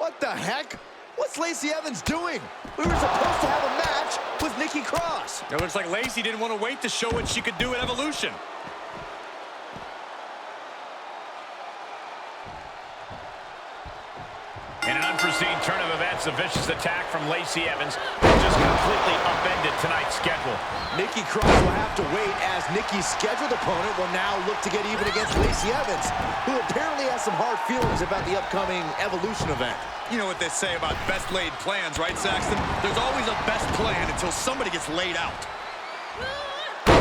What the heck? What's Lacey Evans doing? We were supposed to have a match with Nikki Cross. It looks like Lacey didn't want to wait to show what she could do at Evolution. In an unforeseen turn of events, a vicious attack from Lacey Evans just completely upended tonight's schedule. Nikki Cross will have to wait as Nikki's scheduled opponent will now look to get even against Lacey Evans, who apparently has some hard feelings about the upcoming Evolution event. You know what they say about best laid plans, right, Saxton? There's always a best plan until somebody gets laid out.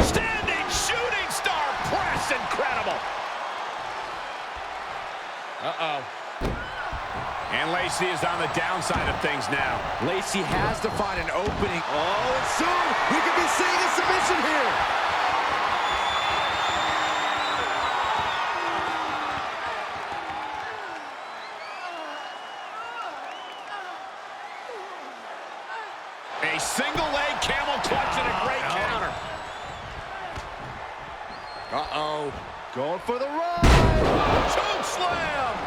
Standing shooting star press, incredible. Uh-oh. And Lacey is on the downside of things now. Lacey has to find an opening. Oh, and soon we could be seeing a submission here. A single leg camel clutch and a great counter. Uh-oh. Going for the ride. Choke slam.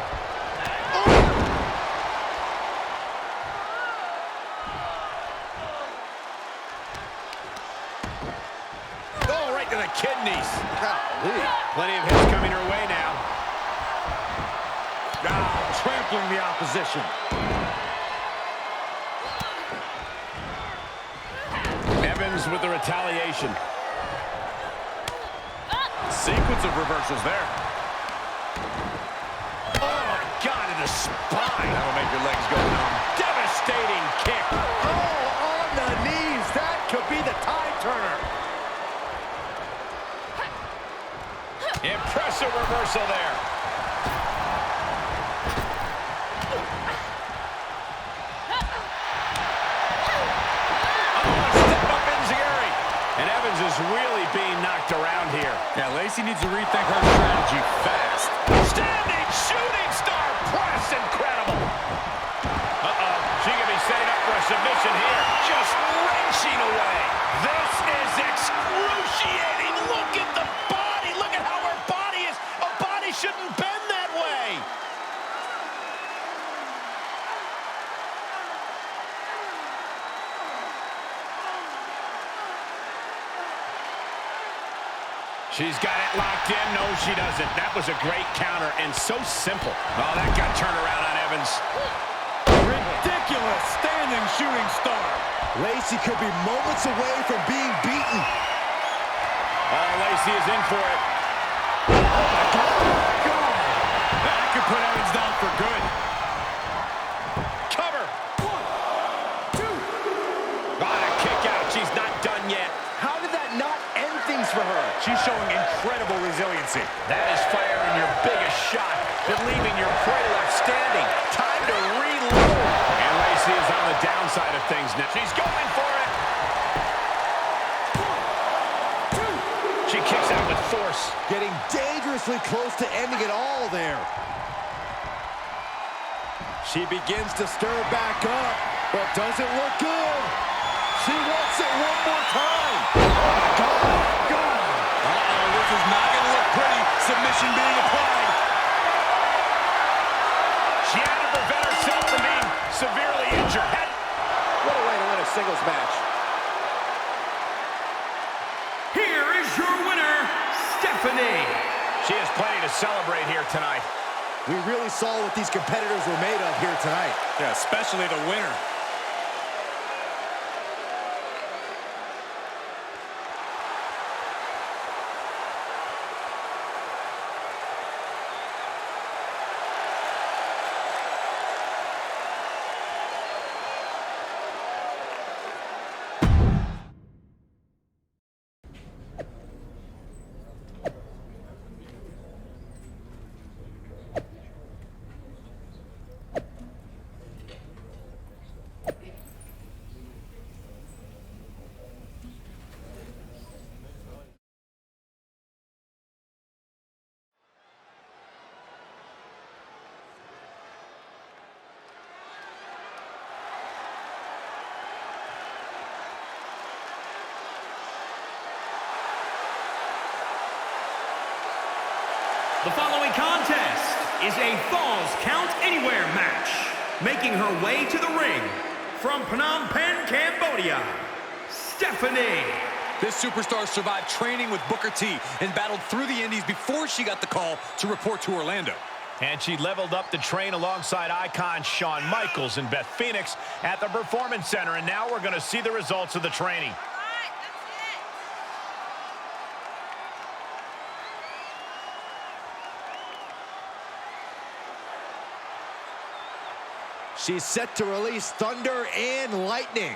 To the kidneys. Plenty of hits coming her way now. Trampling the opposition. Evans with the retaliation. Sequence of reversals there. Oh my God, in the spine. That'll make your legs go numb. Devastating kick. Oh, on the knees. That could be the tide turner. Impressive reversal there. Oh, step up enziguri. And Evans is really being knocked around here. Yeah, Lacey needs to rethink her strategy fast. Standing shooting star press, incredible. Uh-oh, she could be setting up for a submission here. Just wrenching away. This is excruciating. Look at the body. Look at how her body is. A body shouldn't bend that way. She's got it locked in. No, she doesn't. That was a great counter and so simple. Oh, that got turned around on Evans. Ridiculous standing shooting star. Lacey could be moments away from being beaten. Oh, Lacey is in for it. Oh, my God. That could put Evans down for good. Cover. 1, 2. Got a kick out. She's not done yet. How did that not end things for her? She's showing incredible resiliency. That is firing your biggest shot, but leaving your prey left standing. Time to reload. And Lacey is on the downside of things now. She's going for it. 1, 2. She kicks out with force. Getting dangerously close to ending it all there. She begins to stir back up, but doesn't look good. She wants it one more time. Oh, my God. Uh-oh, this is not going to look pretty. Submission being applied. She had to prevent herself from being severely injured. What a way to win a singles match. Here is your winner, Stephanie. She has plenty to celebrate here tonight. We really saw what these competitors were made of here tonight. Yeah, especially the winner. The following contest is a Falls Count Anywhere match making her way to the ring from Phnom Penh, Cambodia, Stephanie. This superstar survived training with Booker T and battled through the Indies before she got the call to report to Orlando. And she leveled up the train alongside icons Shawn Michaels and Beth Phoenix at the Performance Center. And now we're going to see the results of the training. She's set to release thunder and lightning.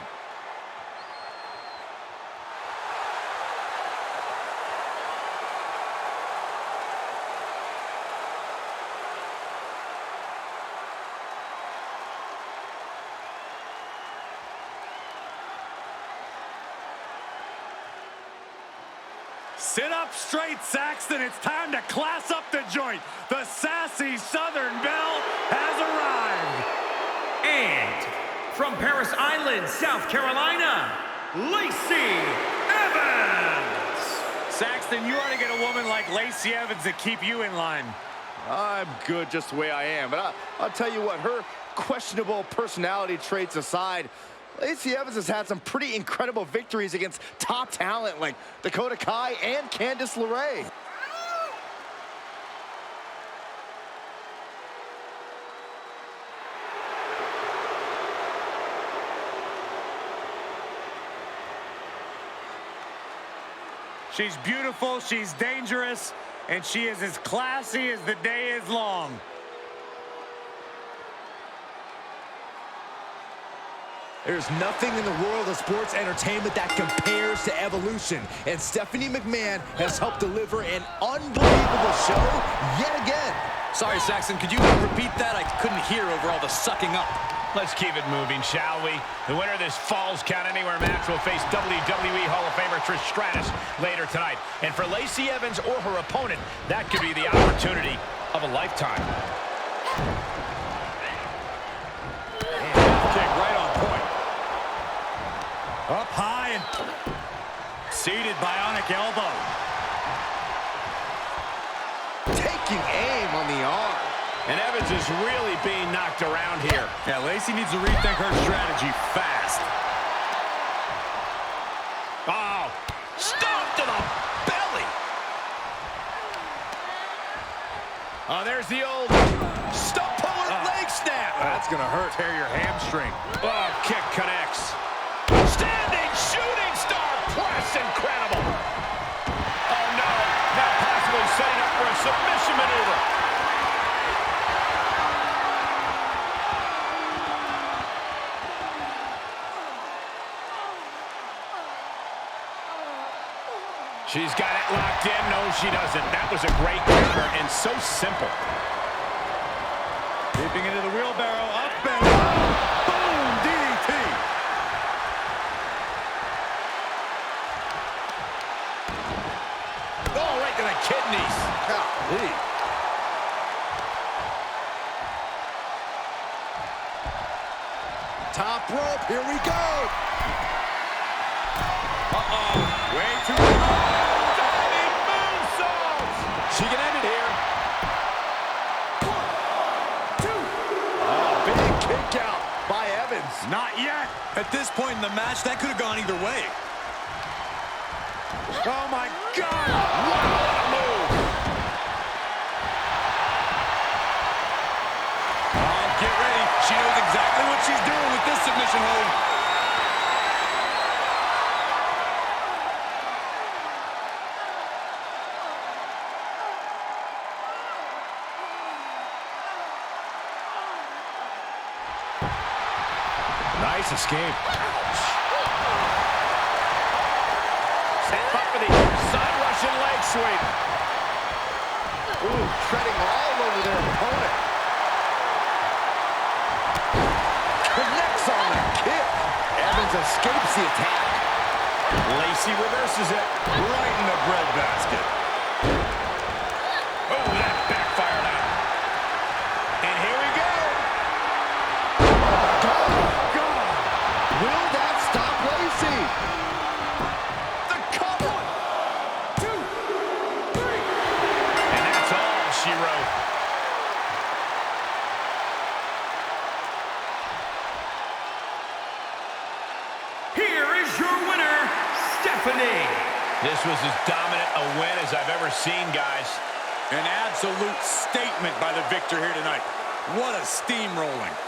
Sit up straight, Saxton. It's time to class up the joint. The sassy Southern Belle has arrived. And from Paris Island, South Carolina, Lacey Evans. Saxton, you ought to get a woman like Lacey Evans to keep you in line. I'm good just the way I am, but I'll tell you what, her questionable personality traits aside, Lacey Evans has had some pretty incredible victories against top talent like Dakota Kai and Candice LeRae. She's beautiful, she's dangerous, and she is as classy as the day is long. There's nothing in the world of sports entertainment that compares to Evolution, and Stephanie McMahon has helped deliver an unbelievable show yet again. Sorry, Saxton, could you repeat that? I couldn't hear over all the sucking up. Let's keep it moving, shall we? The winner of this Falls Count Anywhere match will face WWE Hall of Famer Trish Stratus later tonight. And for Lacey Evans or her opponent, that could be the opportunity of a lifetime. Kick right on point. Up high and seated bionic elbow. Taking aim on the arm. And Evans is really being knocked around here. Yeah, Lacey needs to rethink her strategy fast. Oh, stomp to the belly. Oh, there's the old stump puller leg snap. That's going to hurt. Tear your hamstring. Oh, kick connects. Standing shooting star press, incredible. Oh, no, now possibly setting up for a submission maneuver. She's got it locked in. No, she doesn't. That was a great counter and so simple. Leaping into the wheelbarrow. Up and boom! DDT. Oh, right to the kidneys. Golly. Top rope, here we go. Uh-oh. Way too Diving moonsault. She can end it here. 1, 2. Oh, big kick out by Evans. Not yet. At this point in the match, that could have gone either way. Oh, my God. What a move. Oh, get ready. She knows exactly what she's doing with this submission hold. Nice escape. Step up for the side Russian leg sweep. Ooh, treading all over their opponent. Connects on the kick. Evans escapes the attack. Lacey reverses it. Right in the breadbasket. Oh, that backfired out. And here we go. Will that stop Lacey? The cover. 1, 2, 3. And that's all she wrote. Stephanie. This was as dominant a win as I've ever seen, guys. An absolute statement by the victor here tonight. What a steamrolling.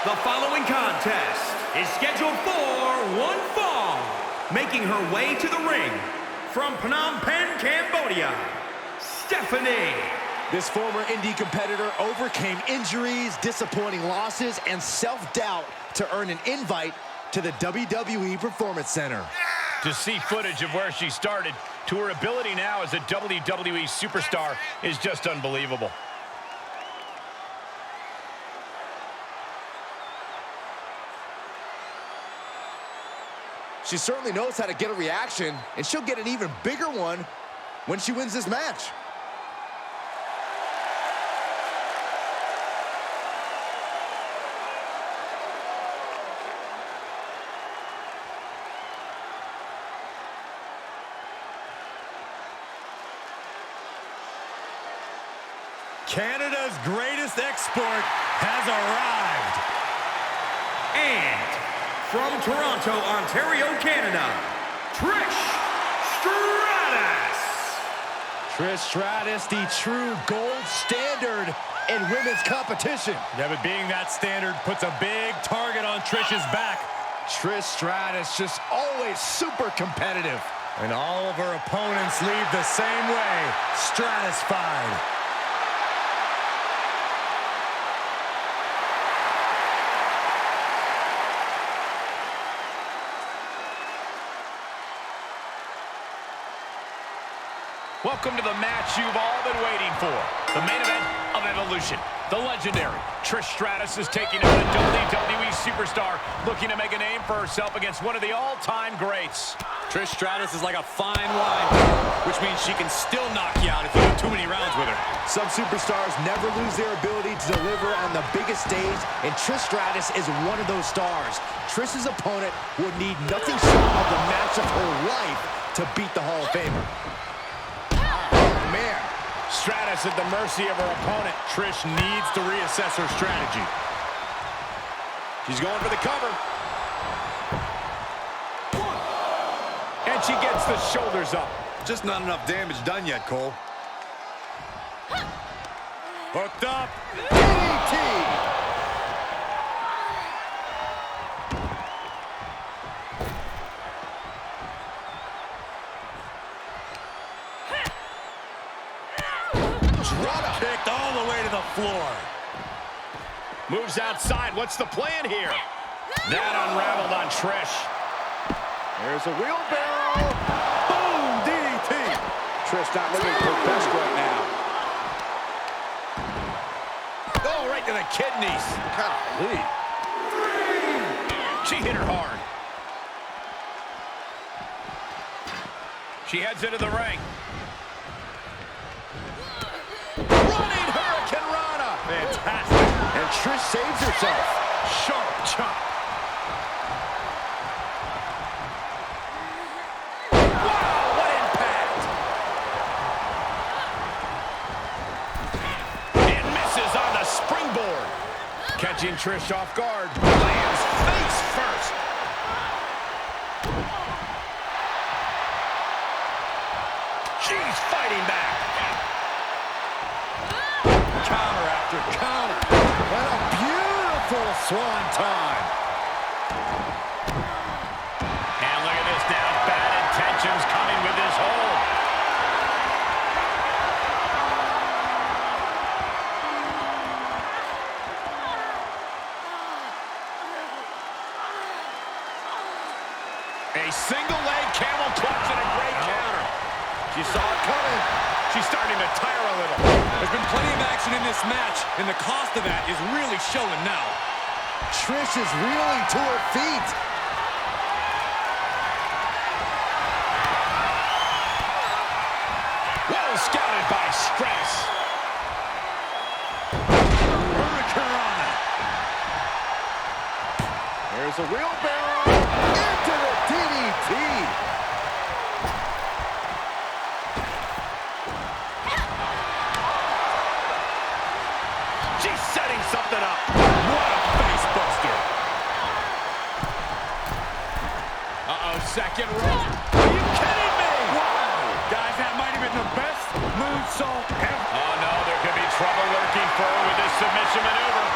The following contest is scheduled for one fall. Making her way to the ring from Phnom Penh, Cambodia, Stephanie. This former indie competitor overcame injuries, disappointing losses, and self-doubt to earn an invite to the WWE Performance Center. To see footage of where she started to her ability now as a WWE superstar is just unbelievable. She certainly knows how to get a reaction, and she'll get an even bigger one when she wins this match. Canada's greatest export has arrived. And from Toronto, Ontario, Canada, Trish Stratus. Trish Stratus, the true gold standard in women's competition. Yeah, but being that standard puts a big target on Trish's back. Trish Stratus just always super competitive. And all of her opponents leave the same way, stratified. Welcome to the match you've all been waiting for. The main event of Evolution. The legendary Trish Stratus is taking on a WWE superstar looking to make a name for herself against one of the all-time greats. Trish Stratus is like a fine wine, which means she can still knock you out if you do too many rounds with her. Some superstars never lose their ability to deliver on the biggest stage, and Trish Stratus is one of those stars. Trish's opponent would need nothing short of the match of her life to beat the Hall of Famer. Man, Stratus at the mercy of her opponent. Trish needs to reassess her strategy. She's going for the cover. And she gets the shoulders up. Just not enough damage done yet, Cole. Hooked up. DDT. Drop kicked all the way to the floor. Moves outside. What's the plan here? That unraveled on Trish. There's a wheelbarrow. Boom, DDT. Trish not looking her best right now. Oh, right to the kidneys. Golly. She hit her hard. She heads into the ring. Running Hurricane Rana. Fantastic. And Trish saves herself. Sharp chop. Wow, what impact. And misses on the springboard. Catching Trish off guard. Lands face first. She's fighting back. Counter after counter. And a beautiful swanton. And look at this now. Bad intentions coming with this hold. A single leg camel clutch and a great counter. She saw it coming. She's starting to tire a little. There's been plenty of action in this match, and the cost of that is really showing now. Trish is reeling to her feet. Well scouted by Stress. Hurricanrana. There's a wheelbarrow into the DDT. She's setting something up. What a face buster. Uh-oh, second rope. Are you kidding me? Wow. Guys, that might have been the best moonsault ever. Oh, no, there could be trouble lurking for her with this submission maneuver.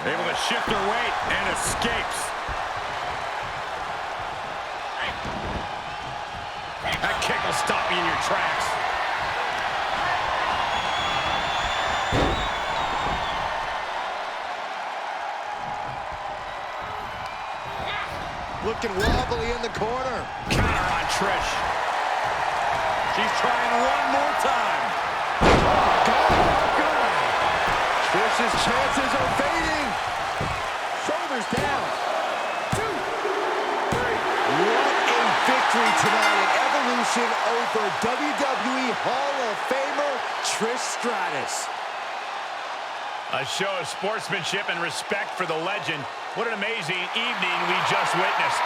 Able to shift her weight and escapes. That kick will stop you in your tracks. Looking wobbly in the corner. Counter on Trish. She's trying one more time. Trish's chances are fading. Shoulders down. 2, 3. What a victory tonight in Evolution over WWE Hall of Famer Trish Stratus. A show of sportsmanship and respect for the legend. What an amazing evening we just witnessed.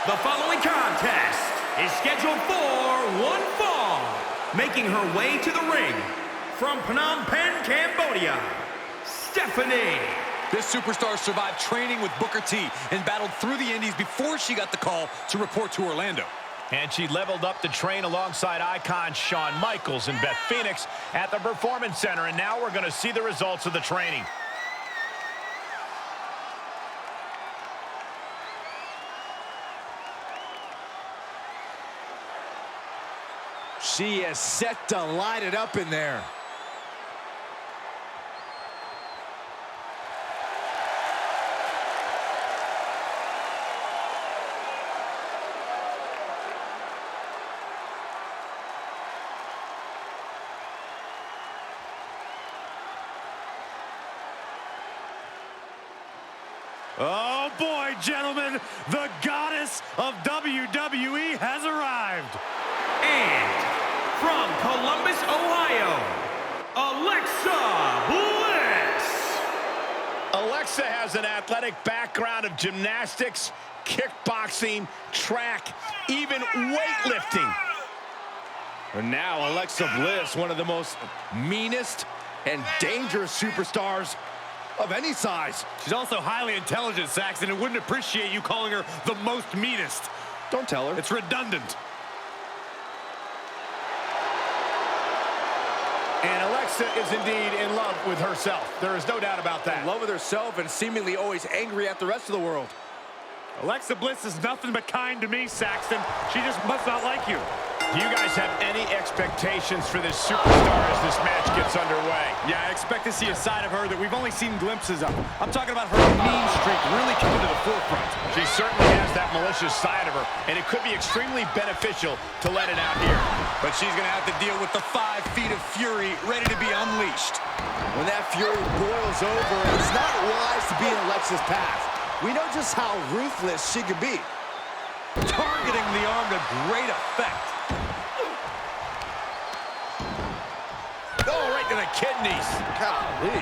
The following contest is scheduled for one fall. Making her way to the ring from Phnom Penh, Cambodia, Stephanie. This superstar survived training with Booker T and battled through the Indies before she got the call to report to Orlando. And she leveled up to train alongside icons Shawn Michaels and Beth Phoenix at the Performance Center. And now we're going to see the results of the training. She is set to light it up in there. Oh boy, gentlemen, the goddess of WWE has arrived. And from Columbus, Ohio, Alexa Bliss. Alexa has an athletic background of gymnastics, kickboxing, track, even weightlifting. And now Alexa Bliss, one of the most meanest and dangerous superstars of any size. She's also highly intelligent, Saxton, and wouldn't appreciate you calling her the most meanest. Don't tell her. It's redundant. And Alexa Alexa is indeed in love with herself. There is no doubt about that. In love with herself and seemingly always angry at the rest of the world. Alexa Bliss is nothing but kind to me, Saxton. She just must not like you. Do you guys have any expectations for this superstar as this match gets underway? Yeah, I expect to see a side of her that we've only seen glimpses of. I'm talking about her mean streak really coming to the forefront. She certainly has that malicious side of her, and it could be extremely beneficial to let it out here. But she's going to have to deal with the 5 feet of fury ready to be unleashed. When that fury boils over, it's not wise to be in Alexa's path. We know just how ruthless she can be. Targeting the arm to great effect. Oh, right to the kidneys. Golly.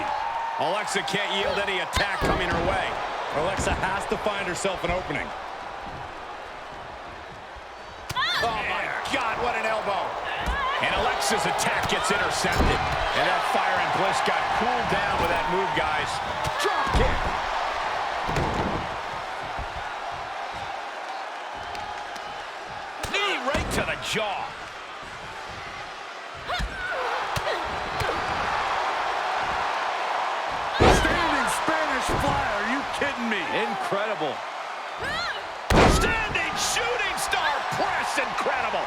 Alexa can't yield any attack coming her way. Alexa has to find herself an opening. Oh, my God, what an elbow. And Alexa's attack gets intercepted. And that Fire and Bliss got cooled down with that move, guys. Drop kick. Knee right to the jaw. Standing Spanish fly, are you kidding me? Incredible. Standing shooting star press, incredible.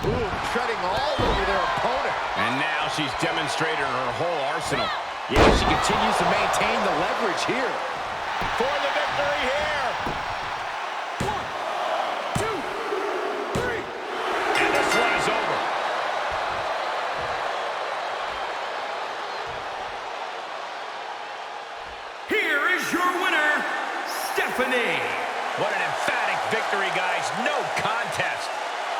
Ooh, treading all over their opponent. And now she's demonstrated her whole arsenal. Yeah, she continues to maintain the leverage here. For the victory here. 1, 2, 3. And this one is over. Here is your winner, Stephanie. What an emphatic victory, guys. No contest.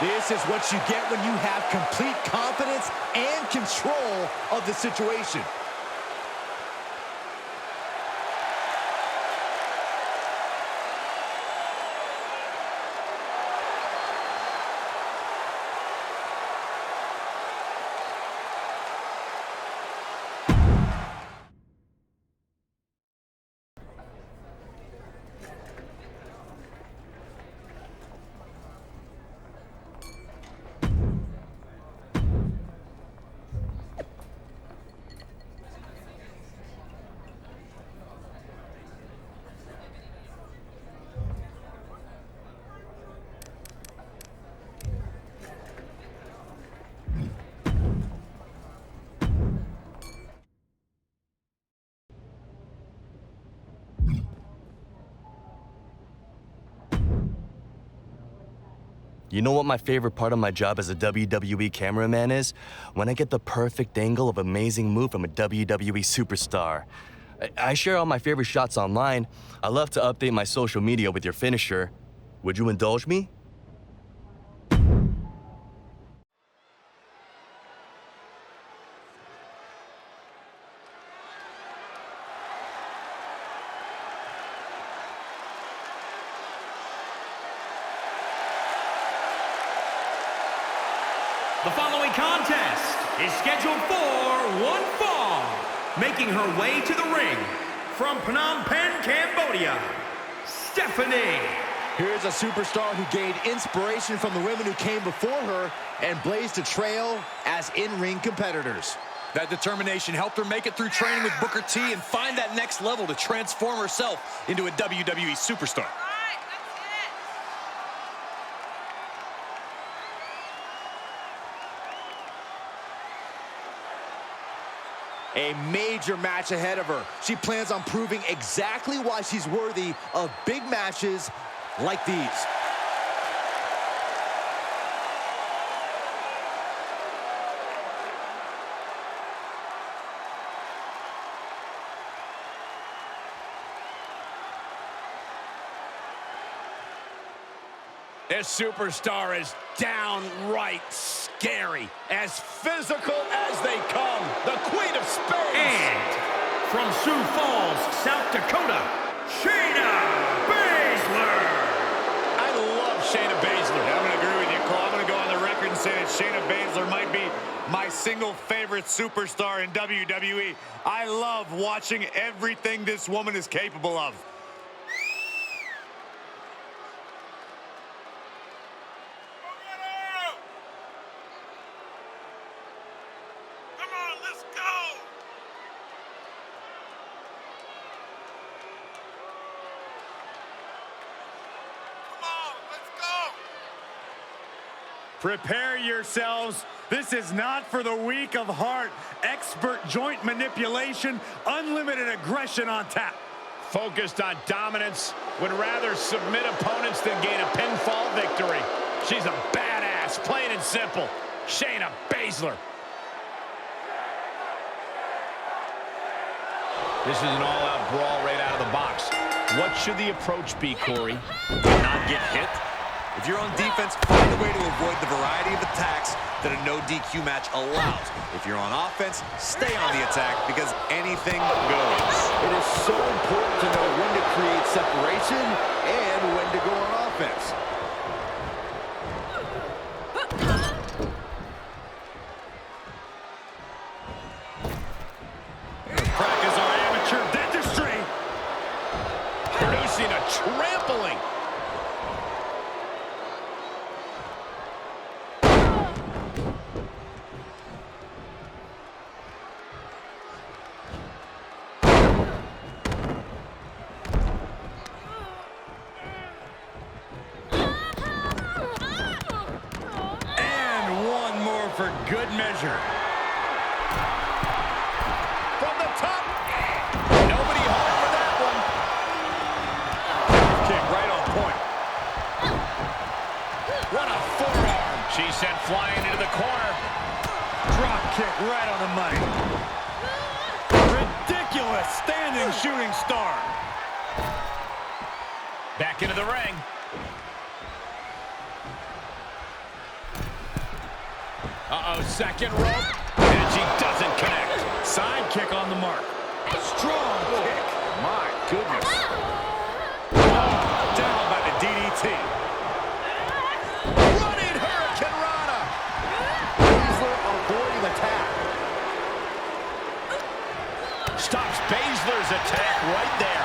This is what you get when you have complete confidence and control of the situation. You know what my favorite part of my job as a WWE cameraman is? When I get the perfect angle of amazing move from a WWE superstar. I share all my favorite shots online. I love to update my social media with your finisher. Would you indulge me? The following contest is scheduled for one fall. Making her way to the ring from Phnom Penh, Cambodia, Stephanie. Here's a superstar who gained inspiration from the women who came before her and blazed a trail as in-ring competitors. That determination helped her make it through training with Booker T and find that next level to transform herself into a WWE superstar. A major match ahead of her. She plans on proving exactly why she's worthy of big matches like these. This superstar is downright scary. As physical as they come. The Queen of Spades. And from Sioux Falls, South Dakota, Shayna Baszler. I love Shayna Baszler. I'm going to agree with you, Cole. I'm going to go on the record and say that Shayna Baszler might be my single favorite superstar in WWE. I love watching everything this woman is capable of. Prepare yourselves. This is not for the weak of heart. Expert joint manipulation, unlimited aggression on tap. Focused on dominance, would rather submit opponents than gain a pinfall victory. She's a badass, plain and simple. Shayna Baszler. This is an all-out brawl right out of the box. What should the approach be, Corey? Not get hit. If you're on defense, find a way to avoid the variety of attacks that a no DQ match allows. If you're on offense, stay on the attack because anything goes. It is so important to know when to create separation and when to go on offense. Practice our amateur dentistry. Producing a trampling. For good measure. From the top. Nobody home for that one. Kick right on point. What a forearm. She's sent flying into the corner. Drop kick right on the money. Ridiculous standing shooting star. Back into the ring. Uh-oh, second rope, and she doesn't connect. Side kick on the mark. Strong kick. My goodness. Down by the DDT. Running Hurricane Rana. Baszler avoiding attack. Stops Baszler's attack right there.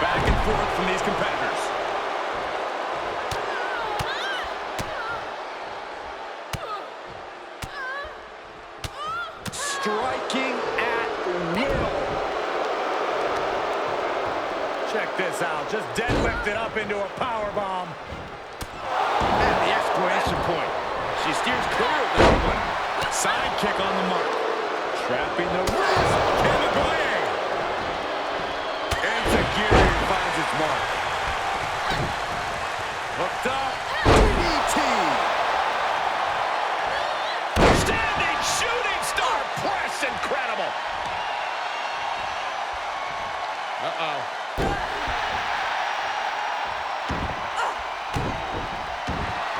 Back and forth from these competitors. Striking at will. Check this out. Just deadlifted up into a power bomb. And the exclamation point. She steers clear of this one. Side kick on the mark. Trapping the wrist. Kamigoye. Enzuigiri finds its mark. Hooked up. DDT. Standing shooting star press. Incredible. Uh-oh.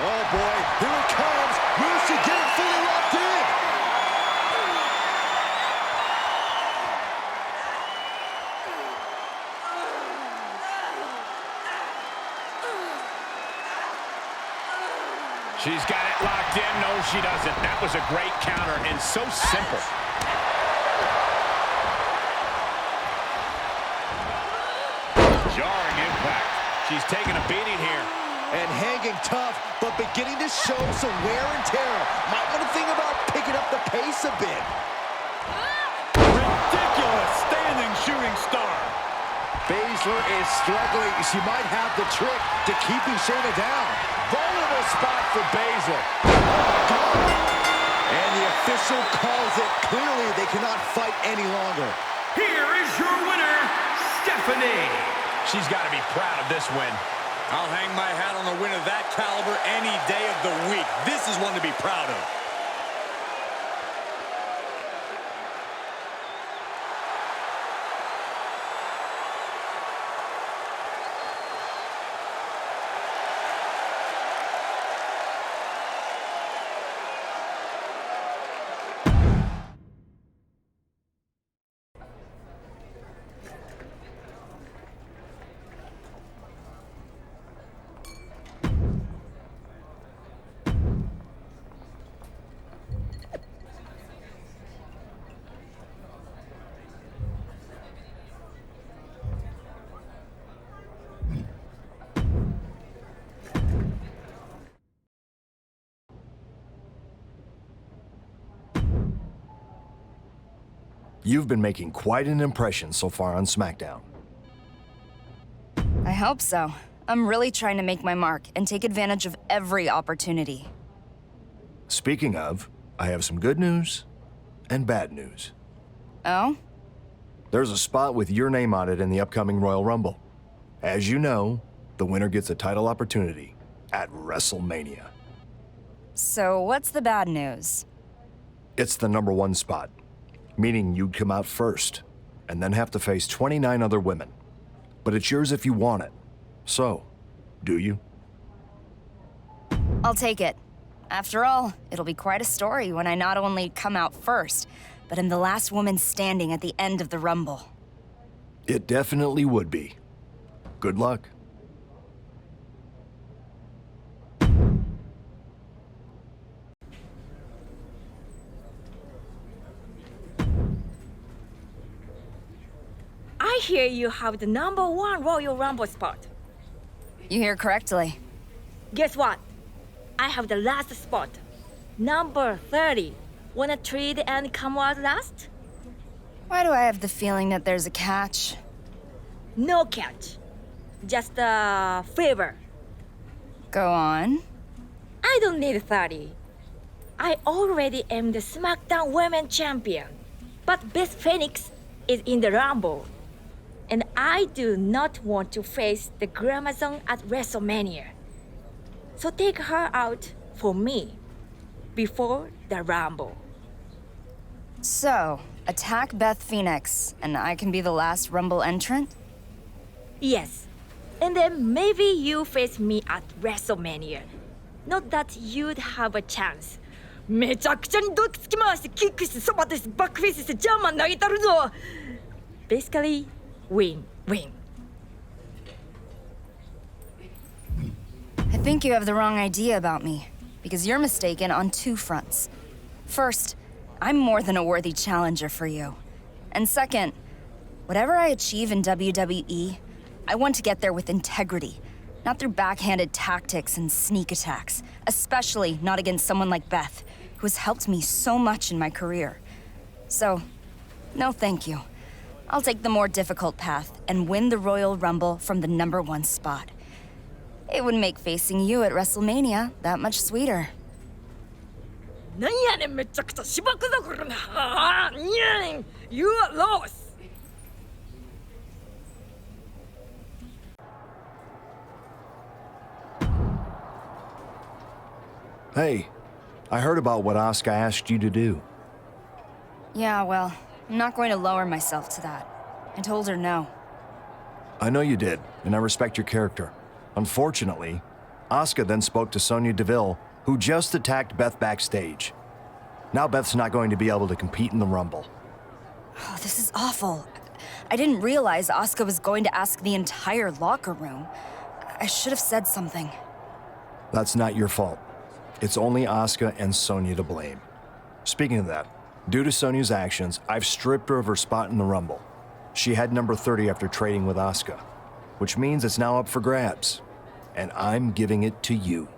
Oh boy, here it comes. Will she get it fully locked in? She's got it locked in. No, she doesn't. That was a great counter and so simple. Jarring impact. She's taking a beating here. And hanging tough, but beginning to show some wear and tear. Might want to think about picking up the pace a bit. Ridiculous standing shooting star. Baszler is struggling. She might have the trick to keeping Shayna down. Vulnerable spot for Baszler. Oh, God. And the official calls it. Clearly, they cannot fight any longer. Here is your winner, Stephanie. She's got to be proud of this win. I'll hang my hat on a win of that caliber any day of the week. This is one to be proud of. You've been making quite an impression so far on SmackDown. I hope so. I'm really trying to make my mark and take advantage of every opportunity. Speaking of, I have some good news and bad news. Oh? There's a spot with your name on it in the upcoming Royal Rumble. As you know, the winner gets a title opportunity at WrestleMania. So what's the bad news? It's the #1 spot, meaning you'd come out first, and then have to face 29 other women. But it's yours if you want it. So, do you? I'll take it. After all, it'll be quite a story when I not only come out first, but am the last woman standing at the end of the Rumble. It definitely would be. Good luck. I hear you have the #1 Royal Rumble spot. You hear correctly. Guess what? I have the last spot. Number 30. Wanna trade and come out last? Why do I have the feeling that there's a catch? No catch. Just a favor. Go on. I don't need 30. I already am the SmackDown Women Champion. But Beth Phoenix is in the Rumble. And I do not want to face the Glamazon at WrestleMania. So take her out for me before the Rumble. So, attack Beth Phoenix, and I can be the last Rumble entrant? Yes. And then maybe you face me at WrestleMania. Not that you'd have a chance. めちゃくちゃにドッキつき回してキックしてそばですバックフェイスしてジャーマン投げたるぞ Basically, win-win. I think you have the wrong idea about me, because you're mistaken on 2 fronts. First, I'm more than a worthy challenger for you. And second, whatever I achieve in WWE, I want to get there with integrity, not through backhanded tactics and sneak attacks, especially not against someone like Beth, who has helped me so much in my career. So, no thank you. I'll take the more difficult path and win the Royal Rumble from the #1 spot. It would make facing you at WrestleMania that much sweeter. なんやねんめちゃくちゃしばくぞこれなあーにゃねん You are lost. Hey, I heard about what Asuka asked you to do. Yeah, well, I'm not going to lower myself to that. I told her no. I know you did, and I respect your character. Unfortunately, Asuka then spoke to Sonya Deville, who just attacked Beth backstage. Now Beth's not going to be able to compete in the Rumble. Oh, this is awful. I didn't realize Asuka was going to ask the entire locker room. I should have said something. That's not your fault. It's only Asuka and Sonya to blame. Speaking of that, due to Sonya's actions, I've stripped her of her spot in the Rumble. She had number 30 after trading with Asuka, which means it's now up for grabs. And I'm giving it to you.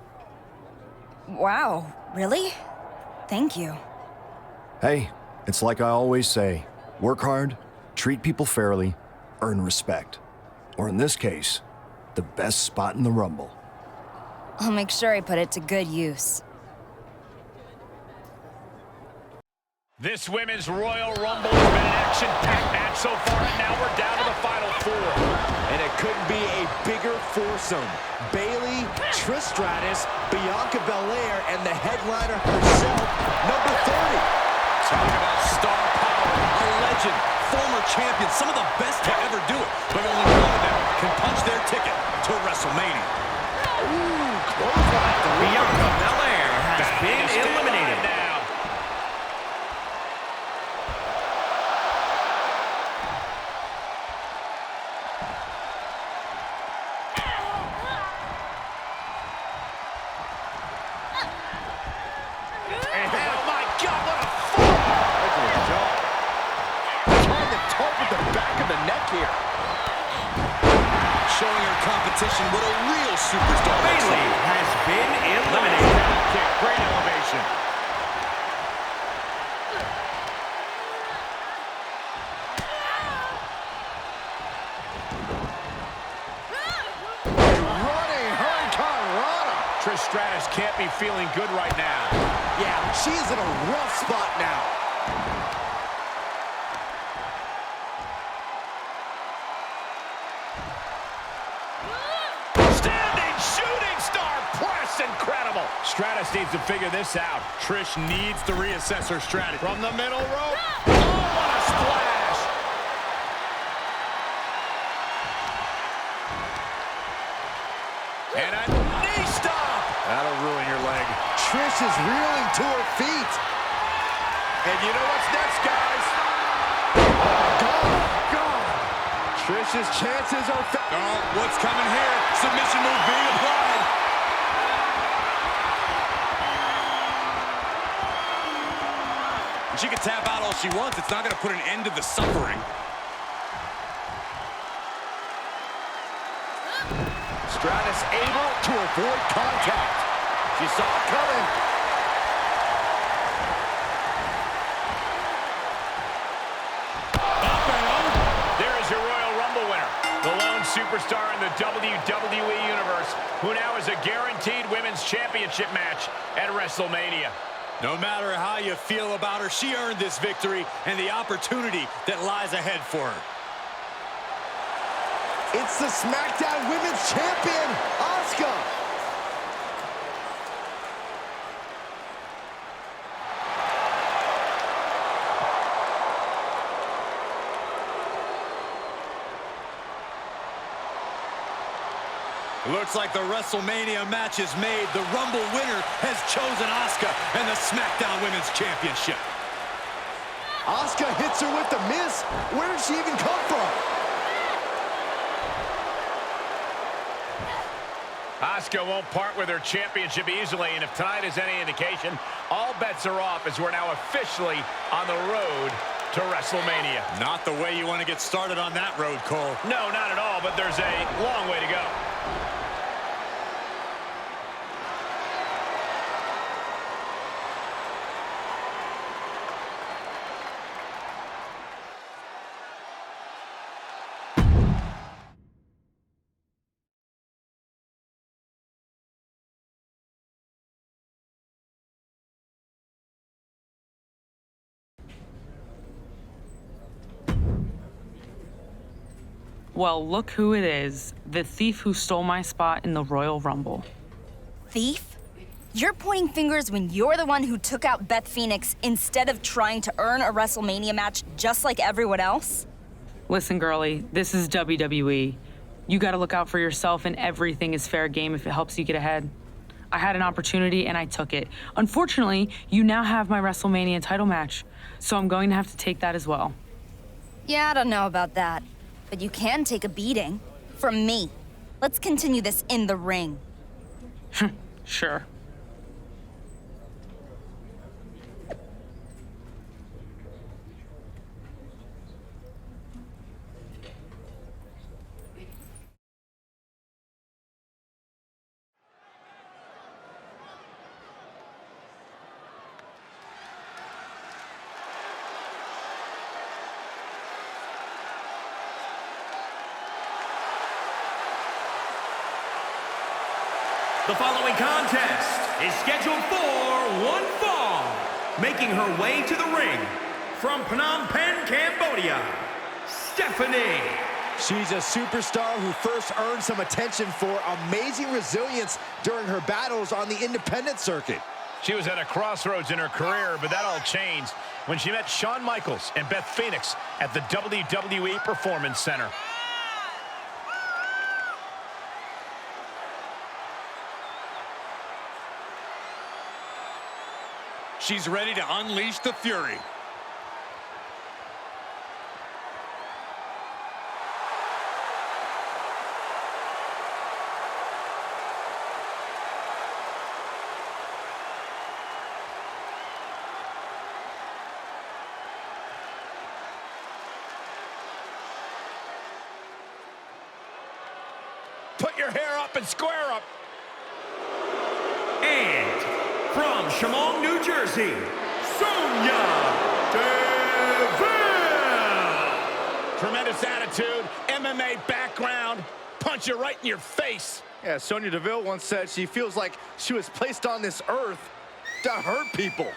Wow, really? Thank you. Hey, it's like I always say, work hard, treat people fairly, earn respect. Or in this case, the best spot in the Rumble. I'll make sure I put it to good use. This Women's Royal Rumble has been an action-packed match so far, and now we're down to the final 4. And it couldn't be a bigger foursome. Bayley, Trish Stratus, Bianca Belair, and the headliner herself, number 30. Talk about star power. A legend, former champion, some of the best to ever do it. But only one of them can punch their ticket to WrestleMania. Ooh, close line. Bianca Belair has been eliminated. Now. Competition, what a real superstar. Bayley has been eliminated. Kick, great elevation. Running Hurricane Rana. Trish Stratus be feeling good right now. Yeah, she is in a rough spot now. Standing shooting star press, incredible. Stratus needs to figure this out. Trish needs to reassess her strategy. From the middle rope. Oh, what a splash. And a knee stop. That'll ruin your leg. Trish is reeling to her feet. And you know what's next, guys? God. Trish's chances are... Oh, what's coming here? Submission move being applied. She can tap out all she wants. It's not going to put an end to the suffering. Stratus able to avoid contact. She saw it coming. There is your Royal Rumble winner, the lone superstar in the WWE Universe, who now has a guaranteed women's championship match at WrestleMania. No matter how you feel about her, she earned this victory and the opportunity that lies ahead for her. It's the SmackDown Women's Champion, Asuka. Looks like the WrestleMania match is made. The Rumble winner has chosen Asuka and the SmackDown Women's Championship. Asuka hits her with the miss. Where did she even come from? Asuka won't part with her championship easily, and if tonight is any indication, all bets are off as we're now officially on the road to WrestleMania. Not the way you want to get started on that road, Cole. No, not at all, but there's a long way to go. Well, look who it is. The thief who stole my spot in the Royal Rumble. Thief? You're pointing fingers when you're the one who took out Beth Phoenix instead of trying to earn a WrestleMania match just like everyone else? Listen, girlie, this is WWE. You gotta look out for yourself, and everything is fair game if it helps you get ahead. I had an opportunity and I took it. Unfortunately, you now have my WrestleMania title match, so I'm going to have to take that as well. Yeah, I don't know about that. But you can take a beating. From me. Let's continue this in the ring. Sure. The following contest is scheduled for one fall. Making her way to the ring from Phnom Penh, Cambodia, Stephanie. She's a superstar who first earned some attention for amazing resilience during her battles on the independent circuit. She was at a crossroads in her career, but that all changed when she met Shawn Michaels and Beth Phoenix at the WWE Performance Center. She's ready to unleash the fury. Put your hair up and square up. And from Shamong, New Jersey, Sonya Deville. Tremendous attitude, MMA background, punch you right in your face. Yeah, Sonya Deville once said she feels like she was placed on this earth to hurt people.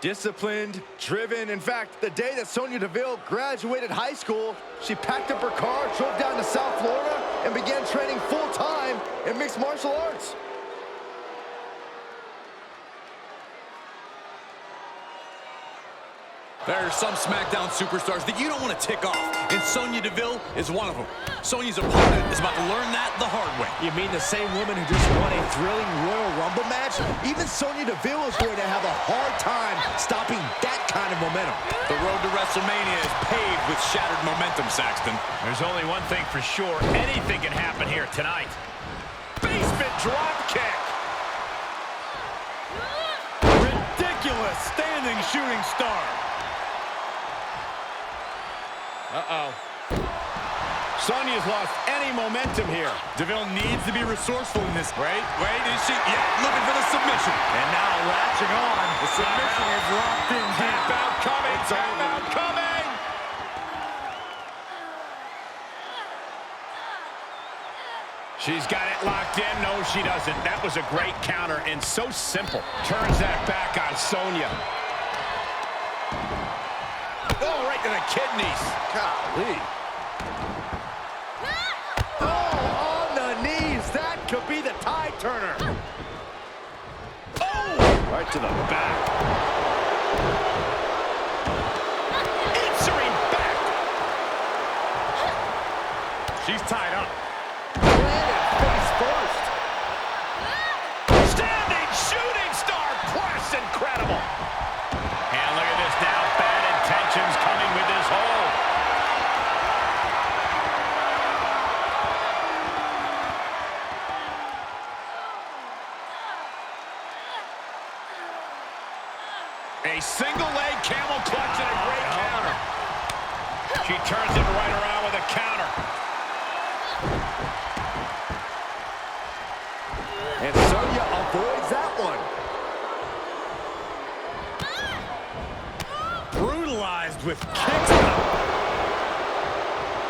Disciplined, driven. In fact, the day that Sonya Deville graduated high school, she packed up her car, drove down to South Florida, and began training full-time in mixed martial arts. There are some SmackDown superstars that you don't want to tick off, and Sonya Deville is one of them. Sonya's opponent is about to learn that the hard way. You mean the same woman who just won a thrilling Royal Rumble match? Even Sonya Deville is going to have a hard time stopping that kind of momentum. The road to WrestleMania is paved with shattered momentum, Saxton. There's only one thing for sure. Anything can happen here tonight. Basement drop kick. Ridiculous standing shooting star. Uh-oh. Sonya's lost any momentum here. Deville needs to be resourceful in this. Wait, is she? Yeah, looking for the submission. And now latching on. The submission is locked in. Tap out coming, tap out coming. She's got it locked in. No, she doesn't. That was a great counter and so simple. Turns that back on Sonya. Oh, right to the kidneys. Golly. Oh, on the knees. That could be the tide turner. Oh, right to the back. Answering back. She's tied up. Face first. Standing shooting star press. Incredible. And look at this now. Bad intentions coming with this hold. A single leg camel clutch and a great counter. She turns it right around with a counter. And Sonya avoids that one. Brutalized with kicks.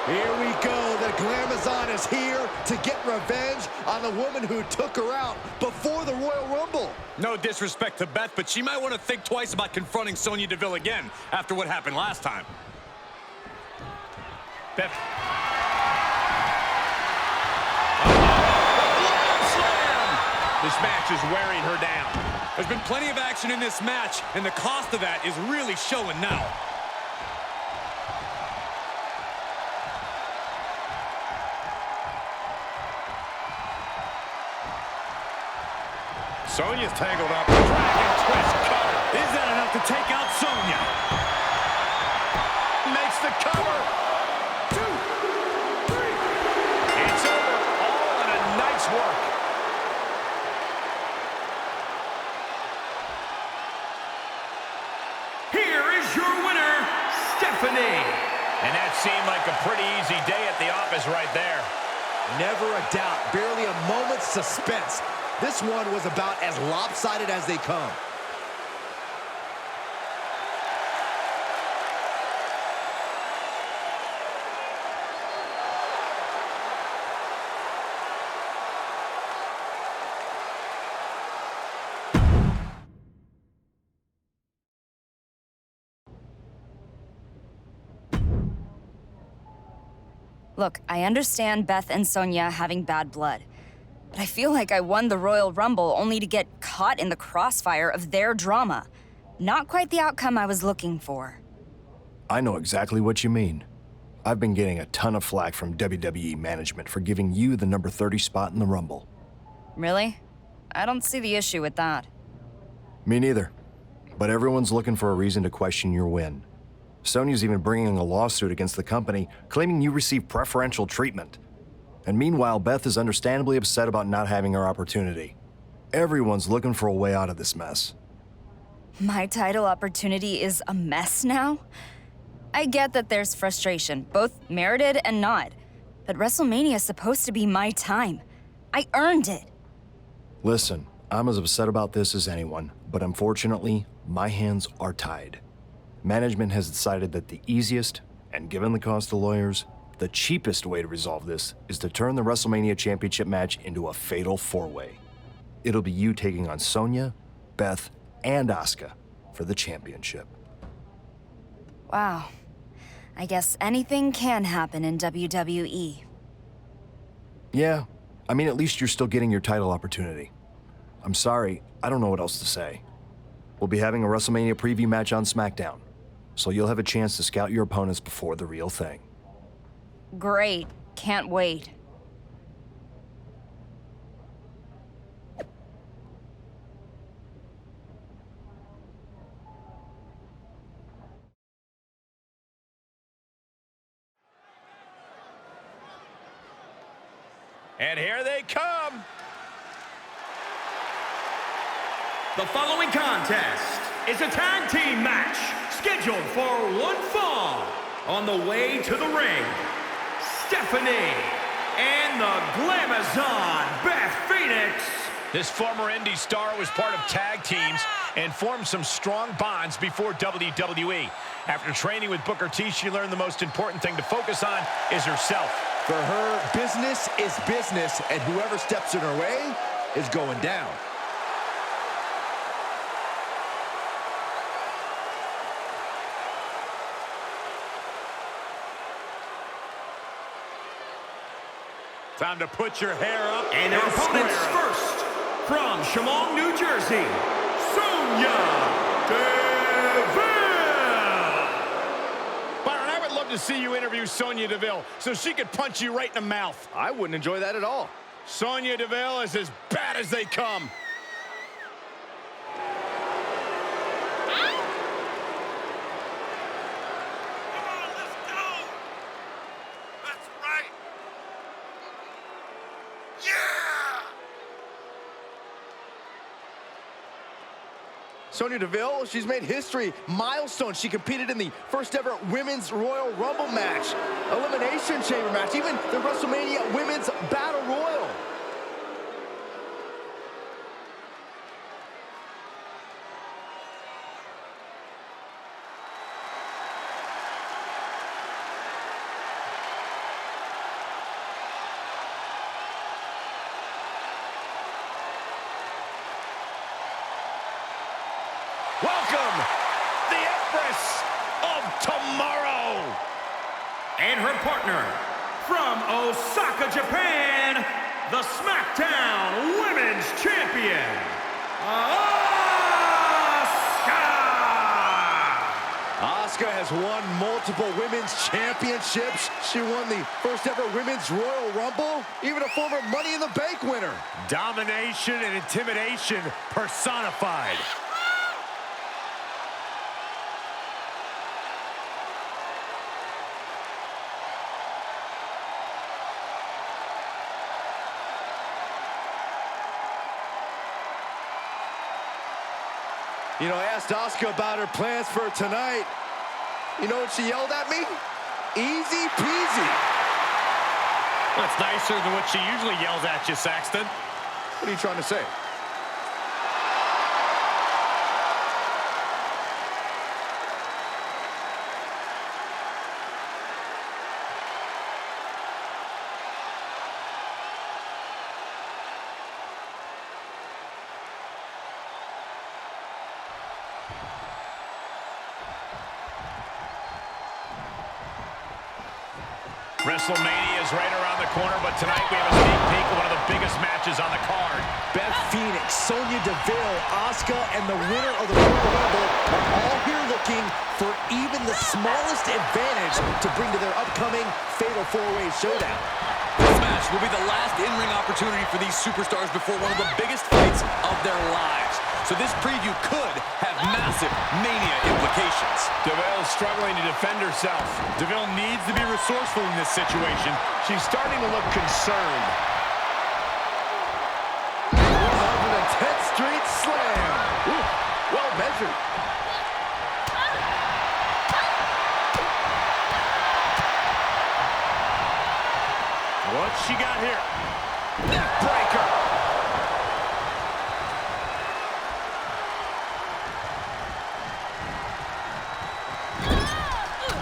Here we go. The Glamazon is here to get revenge on the woman who took her out before the Royal Rumble. No disrespect to Beth, but she might want to think twice about confronting Sonya Deville again after what happened last time. Beth. This match is wearing her down. There's been plenty of action in this match, and the cost of that is really showing now. Sonya's tangled up. Dragon twist cover. Is that enough to take out Sonya? Makes the cover. 2, 3. It's over. All in a nice work. Here is your winner, Stephanie. And that seemed like a pretty easy day at the office right there. Never a doubt. Barely a moment's suspense. This one was about as lopsided as they come. Look, I understand Beth and Sonya having bad blood, but I feel like I won the Royal Rumble only to get caught in the crossfire of their drama. Not quite the outcome I was looking for. I know exactly what you mean. I've been getting a ton of flack from WWE management for giving you the number 30 spot in the Rumble. Really? I don't see the issue with that. Me neither. But everyone's looking for a reason to question your win. Sonya's even bringing a lawsuit against the company, claiming you received preferential treatment. And meanwhile, Beth is understandably upset about not having her opportunity. Everyone's looking for a way out of this mess. My title opportunity is a mess now? I get that there's frustration, both merited and not. but WrestleMania's supposed to be my time. I earned it. Listen, I'm as upset about this as anyone, but unfortunately, my hands are tied. Management has decided that the easiest, and given the cost of lawyers, the cheapest way to resolve this is to turn the WrestleMania Championship match into a fatal four-way. It'll be you taking on Sonya, Beth, and Asuka for the championship. Wow. I guess anything can happen in WWE. Yeah, I mean, at least you're still getting your title opportunity. I'm sorry, I don't know what else to say. We'll be having a WrestleMania preview match on SmackDown, so you'll have a chance to scout your opponents before the real thing. Great. Can't wait. And here they come. The following contest is a tag team match scheduled for one fall. On the way to the ring, Stephanie and the Glamazon Beth Phoenix. This former indie star was part of tag teams and formed some strong bonds before WWE. After training with Booker T, she learned the most important thing to focus on is herself. For her, business is business, and whoever steps in her way is going down. Time to put your hair up. And their opponents first, from Chemung, New Jersey, Sonya Deville. Byron, I would love to see you interview Sonya Deville so she could punch you right in the mouth. I wouldn't enjoy that at all. Sonya Deville is as bad as they come. Sonya Deville, she's made history, milestone. She competed in the first ever Women's Royal Rumble match, Elimination Chamber match, even the WrestleMania Women's Battle Royal. Welcome, the Empress of Tomorrow. And her partner, from Osaka, Japan, the SmackDown Women's Champion, Asuka has won multiple women's championships. She won the first ever Women's Royal Rumble, even a former Money in the Bank winner. Domination and intimidation personified. You know, I asked Asuka about her plans for tonight. You know what she yelled at me? Easy peasy. That's nicer than what she usually yells at you, Saxton. What are you trying to say? WrestleMania is right around the corner, but tonight we have a sneak peek of one of the biggest matches on the card. Beth Phoenix, Sonya Deville, Asuka, and the winner of the Royal Rumble are all here looking for even the smallest advantage to bring to their upcoming Fatal 4-Way Showdown. This match will be the last in-ring opportunity for these superstars before one of the biggest fights of their lives. So this preview could have massive Mania implications. Deville is struggling to defend herself. Deville needs to be resourceful in this situation. She's starting to look concerned. 110th Street Slam. Ooh, well measured.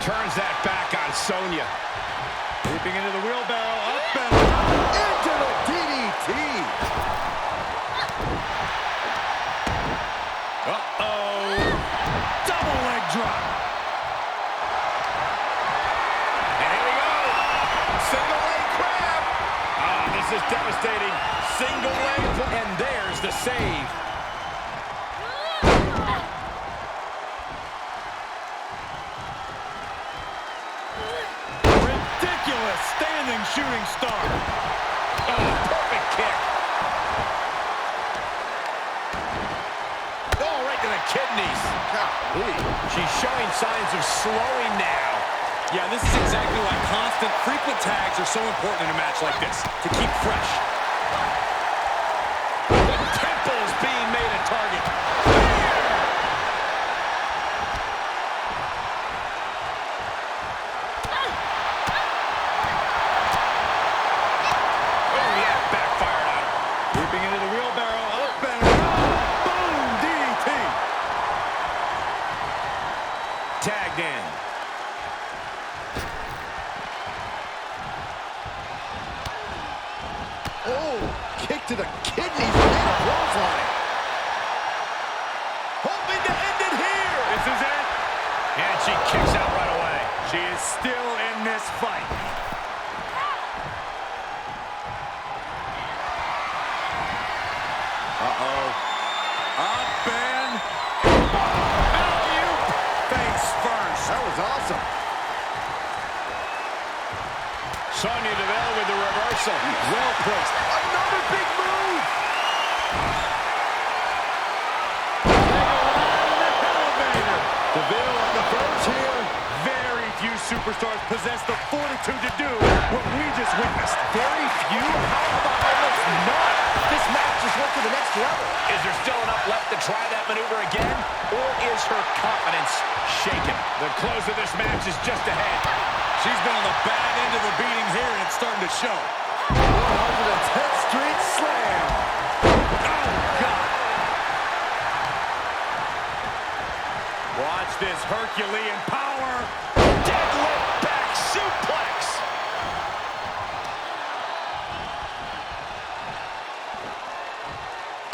turns that back on Sonya. Leaping into the wheelbarrow, up and Into the DDT. uh-oh. Double leg drop. And here we go. Single leg crab. Ah, this is devastating. Single leg, and there's the save. Ridiculous standing shooting star. Oh, perfect kick. Oh, right to the kidneys. Golly. She's showing signs of slowing now. Yeah, this is exactly why constant, frequent tags are so important in a match like this, to keep fresh. The temple's being made a target. Oh, yeah, backfired on her. Leaping into the wheelbarrow, up and boom, DDT. Tagged in. Oh, kick to the kidneys and a clothesline. Hoping to end it here. This is it. And she kicks out right away. She is still in this fight. Uh-oh. Up and alley-oop. Face first. That was awesome. Sonya Deville with the reversal. Well placed. Another big move. Elevator. Deville on the verge here. Very few superstars possess the fortitude to do what we just witnessed. Very few? How about almost none? This match just went to the next level. Is there still enough left to try that maneuver again? Or is her confidence shaken? The close of this match is just ahead. She's been on the bad end of the beating here, and it's starting to show. 110th Street Slam. Oh, God. Watch this Herculean power. Deadlift back suplex.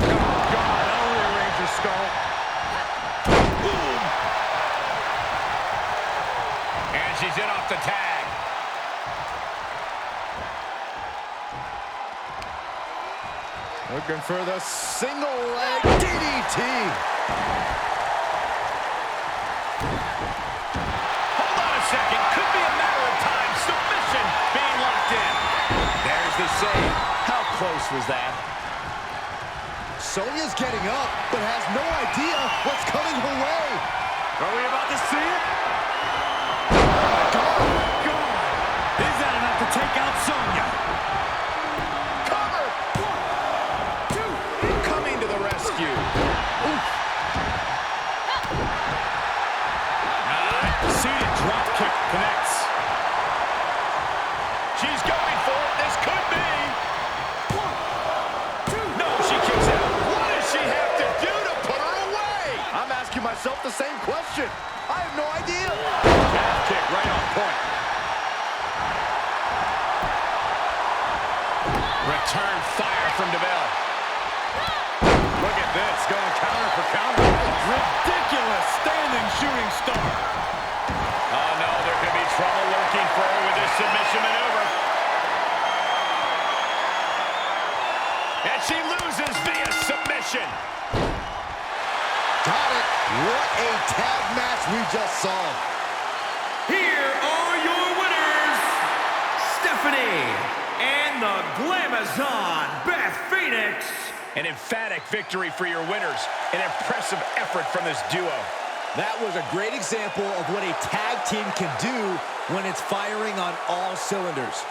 Oh, God, I'll rearrange your skull. Boom. And she's in off the tag. Looking for the single leg DDT. Hold on a second. Could be a matter of time. Submission being locked in. There's the save. How close was that? Sonya's getting up, but has no idea what's coming her way. Are we about to see it? God. God. Is that enough to take out Sonya? Cover. 1, 2. Coming to the rescue. Seated drop kick connects. She's going for it. This could be. 1, 2. No, she kicks out. What does she have to do to put her away? I'm asking myself the same question. I have no idea. Calf kick right on point. Return fire from Deville. Look at this, going counter for counter. Ridiculous standing shooting star. Oh, no, there could be trouble lurking for her with this submission maneuver. And she loses via submission. Got it. What a tag match we just saw. Here are your winners, Stephanie and the Glamazon Beth Phoenix. An emphatic victory for your winners. An impressive effort from this duo. That was a great example of what a tag team can do when it's firing on all cylinders.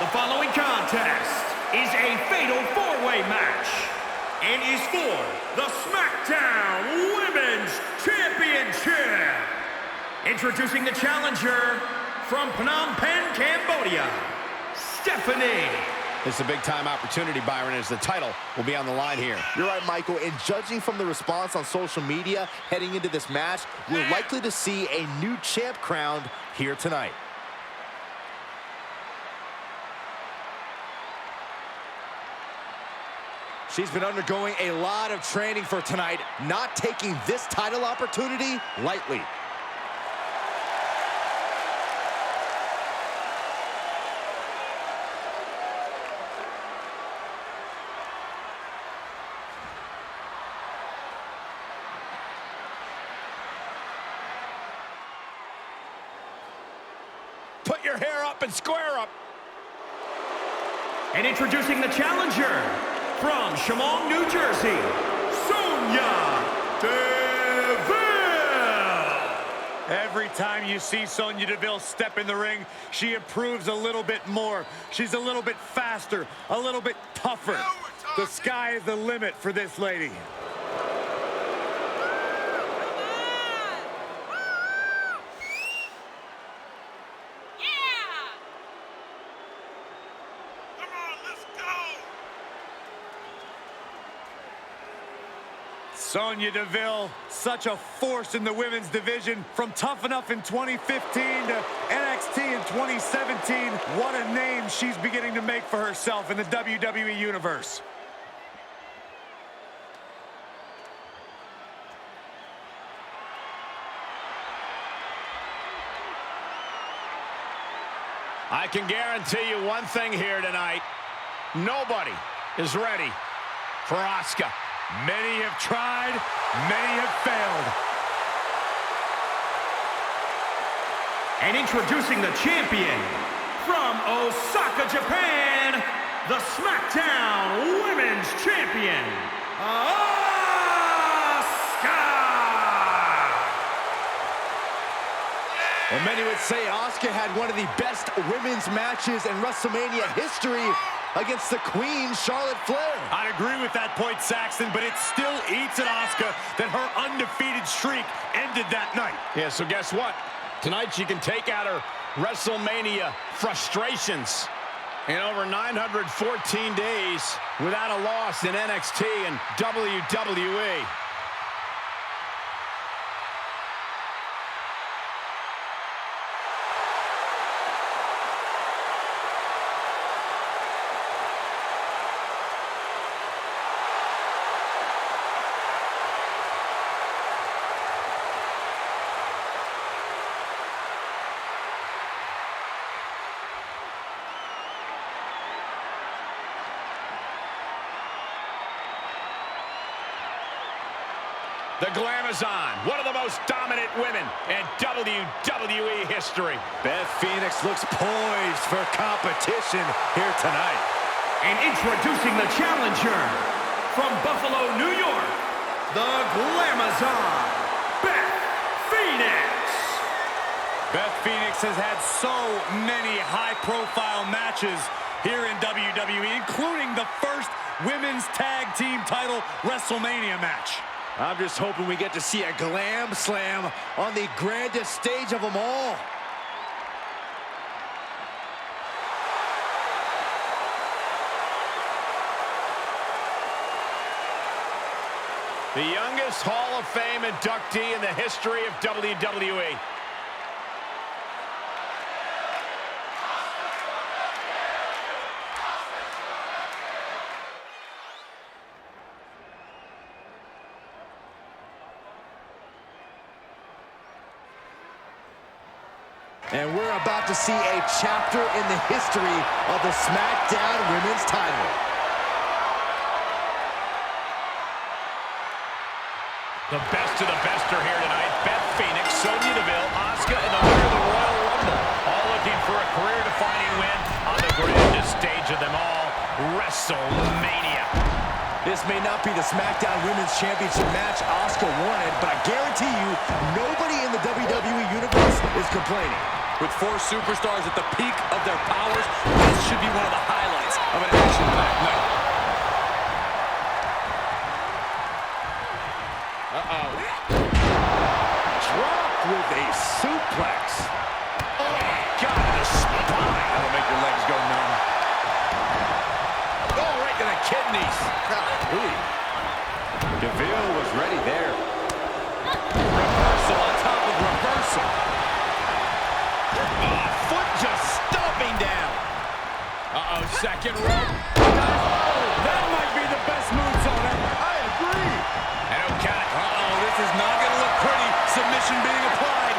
The following contest is a fatal four-way match and is for the SmackDown Women's Championship. Introducing the challenger from Phnom Penh, Cambodia, Stephanie. It's a big-time opportunity, Byron, as the title will be on the line here. You're right, Michael, and judging from the response on social media heading into this match, we're likely to see a new champ crowned here tonight. She's been undergoing a lot of training for tonight, not taking this title opportunity lightly. Put your hair up and square up. And introducing the challenger from Chemung, New Jersey, Sonya Deville. Every time you see Sonya Deville step in the ring, she improves a little bit more. She's a little bit faster, a little bit tougher. The sky is the limit for this lady. Sonya Deville, such a force in the women's division. From Tough Enough in 2015 to NXT in 2017, what a name she's beginning to make for herself in the WWE Universe. I can guarantee you one thing here tonight. Nobody is ready for Asuka. Many have tried, many have failed. And introducing the champion from Osaka, Japan, the SmackDown Women's Champion, Asuka! Well, many would say Asuka had one of the best women's matches in WrestleMania history against the Queen, Charlotte Flair. I'd agree with that point, Saxton, but it still eats at Asuka that her undefeated streak ended that night. Yeah, so guess what? Tonight she can take out her WrestleMania frustrations. In over 914 days without a loss in NXT and WWE. The Glamazon, one of the most dominant women in WWE history. Beth Phoenix looks poised for competition here tonight. And introducing the challenger from Buffalo, New York, the Glamazon, Beth Phoenix. Beth Phoenix has had so many high-profile matches here in WWE, including the first women's tag team title WrestleMania match. I'm just hoping we get to see a glam slam on the grandest stage of them all. The youngest Hall of Fame inductee in the history of WWE. And we're about to see a chapter in the history of the SmackDown Women's title. The best of the best are here tonight. Beth Phoenix, Sonya Deville, Asuka, and the winner of the Royal Rumble. All looking for a career-defining win on the grandest stage of them all, WrestleMania. This may not be the SmackDown Women's Championship match Asuka wanted, but I guarantee you, nobody in the WWE Universe is complaining. With 4 superstars at the peak of their powers, this should be one of the highlights of an action-packed night. Dropped with a suplex. Oh, my God, the spine. That'll make your legs go numb. Oh, right to the kidneys. Golly. DeVille was ready there. Reversal on top of reversal. Foot just stomping down. Second rope. That might be the best moonsault ever. I agree. And don't count it. This is not going to look pretty. Submission being applied.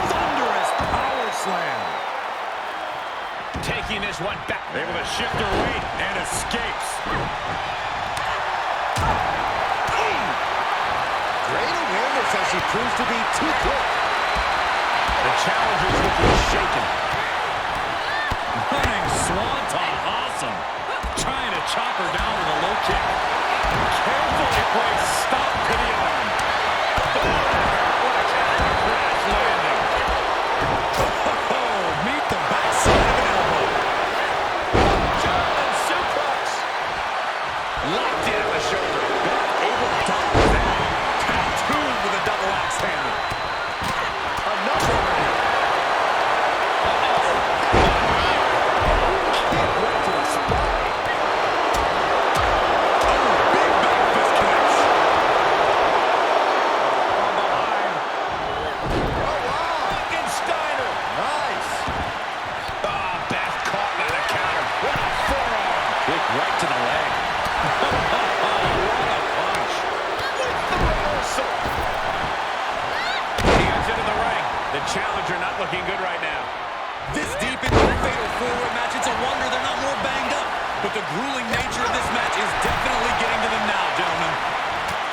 Thunderous power slam. Taking this one back. Able to shift her weight and escapes. Great awareness as she proves to be too quick. The challenger's looking shaken. Running swanton, awesome. Trying to chop her down with a low kick. Carefully placed stop to the arm. What a crash landing. Meet the backside of an elbow. German suplex. Locked in at the shoulder. Able to dodge that. Tattooed with a double axe handle. Another one. Kick right to the spine. Big back fist connects. From behind. Oh, wow. Frankensteiner. Nice. Beth caught by the counter. What a forearm. Kick right to the leg. What a punch. With the reversal. He gets into the ring. The challenger not looking good right now. This deep into a fatal 4-way match, it's a wonder they're not more banged up. But the grueling nature of this match is definitely getting to them now, gentlemen.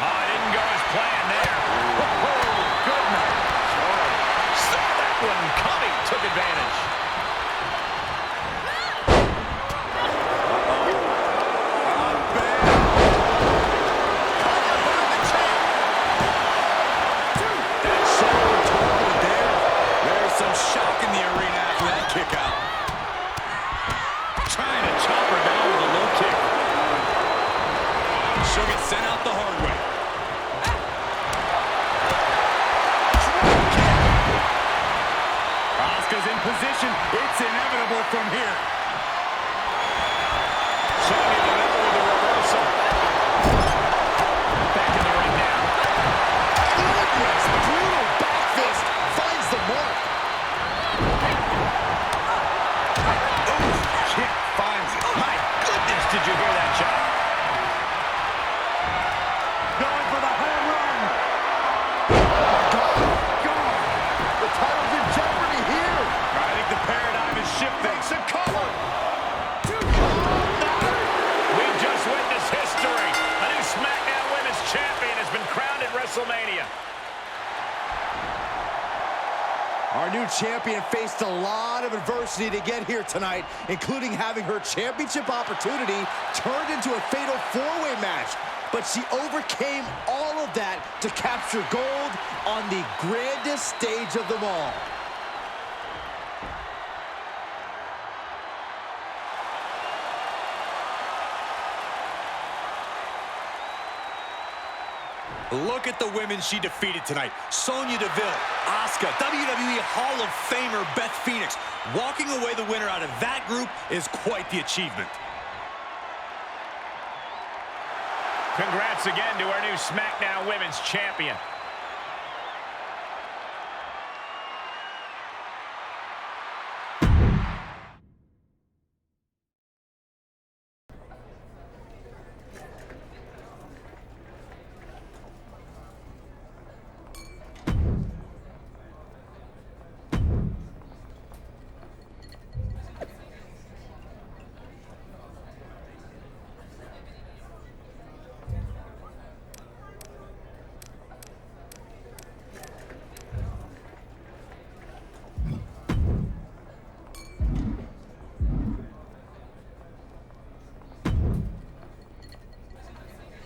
It didn't go as planned there. Oh, good night. Saw that one coming. Took advantage. That shoulder totally there. There's some shock in the arena after that kick out. Trying to chop her down with a low kick. She'll get sent out the hard way. Asuka's in position. It's inevitable from here. Showing in the middle with the reversal. Back in the ring now. Goodness, brutal back fist finds the mark. Kick finds it. My goodness, did you hear that shot? Going for the home run. God. The title's in jeopardy here. I think the paradigm is shifting. Makes a cover. We just witnessed history. A new SmackDown Women's Champion has been crowned at WrestleMania. Our new champion faced a lot of adversity to get here tonight, including having her championship opportunity turned into a fatal 4-way match. But she overcame all of that to capture gold on the grandest stage of them all. Look at the women she defeated tonight. Sonya Deville, Asuka, WWE Hall of Famer Beth Phoenix. Walking away the winner out of that group is quite the achievement. Congrats again to our new SmackDown Women's Champion.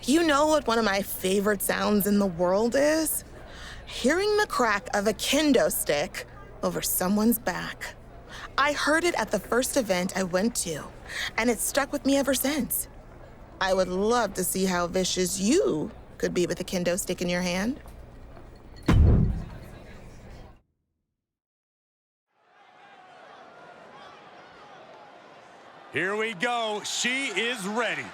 You know what one of my favorite sounds in the world is? hearing the crack of a kendo stick over someone's back. I heard it at the first event I went to, and it's stuck with me ever since. I would love to see how vicious you could be with a kendo stick in your hand. Here we go. She is ready.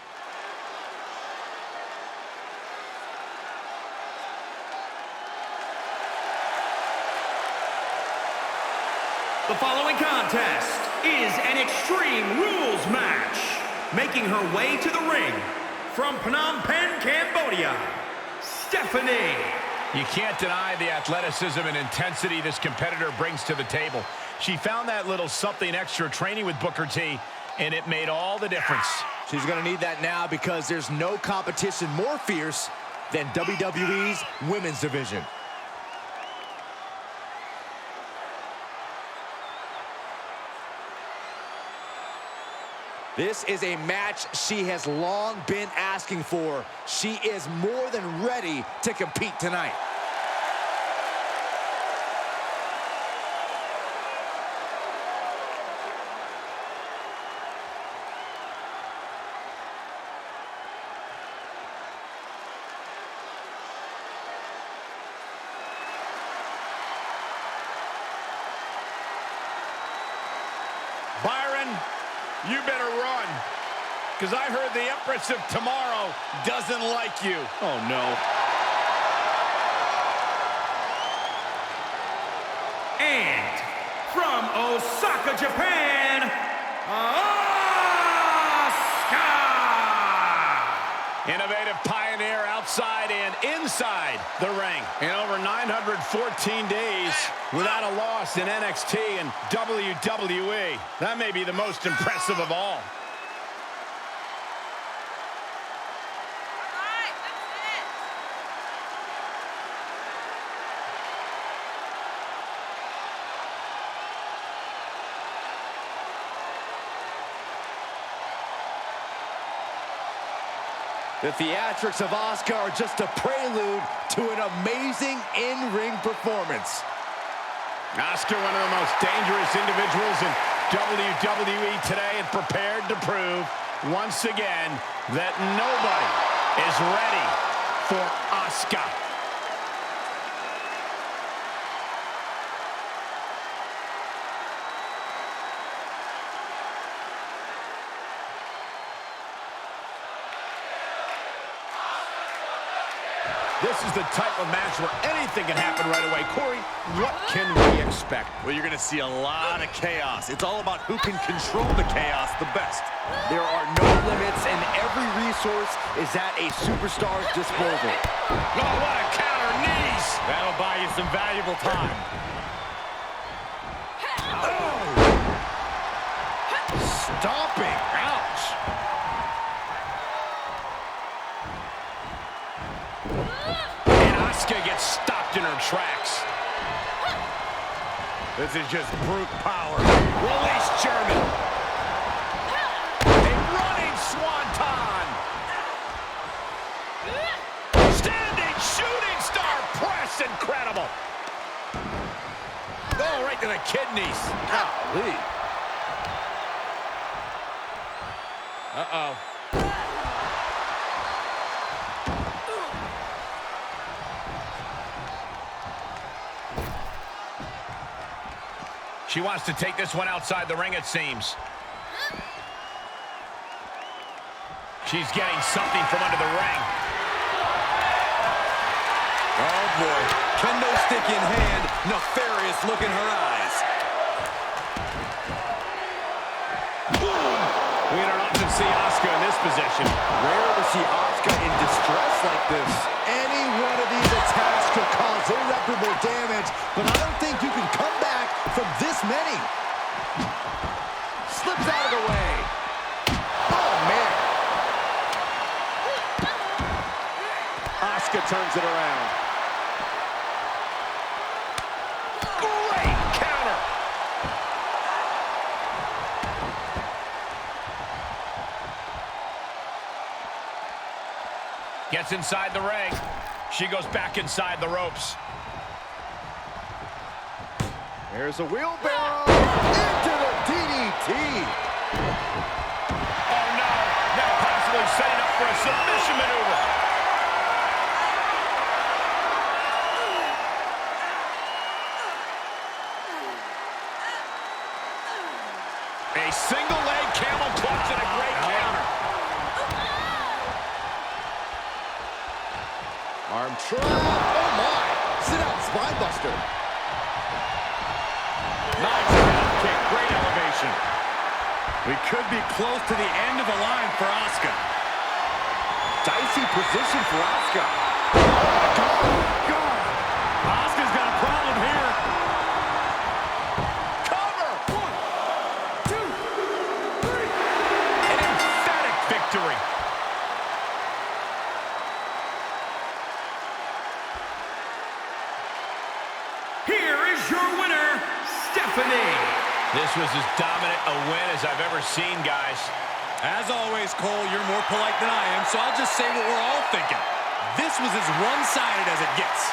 The following contest is an Extreme Rules match. Making her way to the ring from Phnom Penh, Cambodia, Stephanie. You can't deny the athleticism and intensity this competitor brings to the table. She found that little something extra training with Booker T, and it made all the difference. She's going to need that now because there's no competition more fierce than WWE's women's division. This is a match she has long been asking for. She is more than ready to compete tonight. Byron, you better run, because I heard the Empress of Tomorrow doesn't like you. Oh, no. And from Osaka, Japan, Asuka! Innovative pioneer outside and inside the ring. In over 914 days without a loss in NXT and WWE. That may be the most impressive of all. The theatrics of Asuka are just a prelude to an amazing in-ring performance. Asuka, one of the most dangerous individuals in WWE today, and prepared to prove once again that nobody is ready for Asuka. This is the type of match where anything can happen right away. Corey, what can we expect? Well, you're going to see a lot of chaos. It's all about who can control the chaos the best. There are no limits, and every resource is at a superstar's disposal. Oh, what a counter, knees! That'll buy you some valuable time. Oh. Stomping, ouch! And Asuka gets stopped in her tracks. This is just brute power. Release German. A running swanton. Standing shooting star press, incredible. Oh, right to the kidneys. Golly. Uh-oh. She wants to take this one outside the ring, it seems. She's getting something from under the ring. Oh, boy. Kendo stick in hand, nefarious look in her eyes. We don't often see Asuka in this position. Rare to see Asuka in distress like this. Any one of these attacks could cause irreparable damage, but I don't think you can come back from this many. Slips out of the way. Oh, man. Asuka turns it around. Great counter. Gets inside the ring. She goes back inside the ropes. Here's a wheelbarrow into the DDT. Oh no, now possibly setting up for a submission maneuver. A single leg camel clutch and a great counter. Arm trap. Oh my. Sit out spine buster. Nice calf kick, great elevation. We could be close to the end of the line for Asuka. Dicey position for Asuka. God. Asuka's got a problem here. Cover. 1, 2, 3. An emphatic victory. Here is your winner, Stephanie. This was as dominant a win as I've ever seen, guys. As always, Cole, you're more polite than I am, so I'll just say what we're all thinking. This was as one-sided as it gets.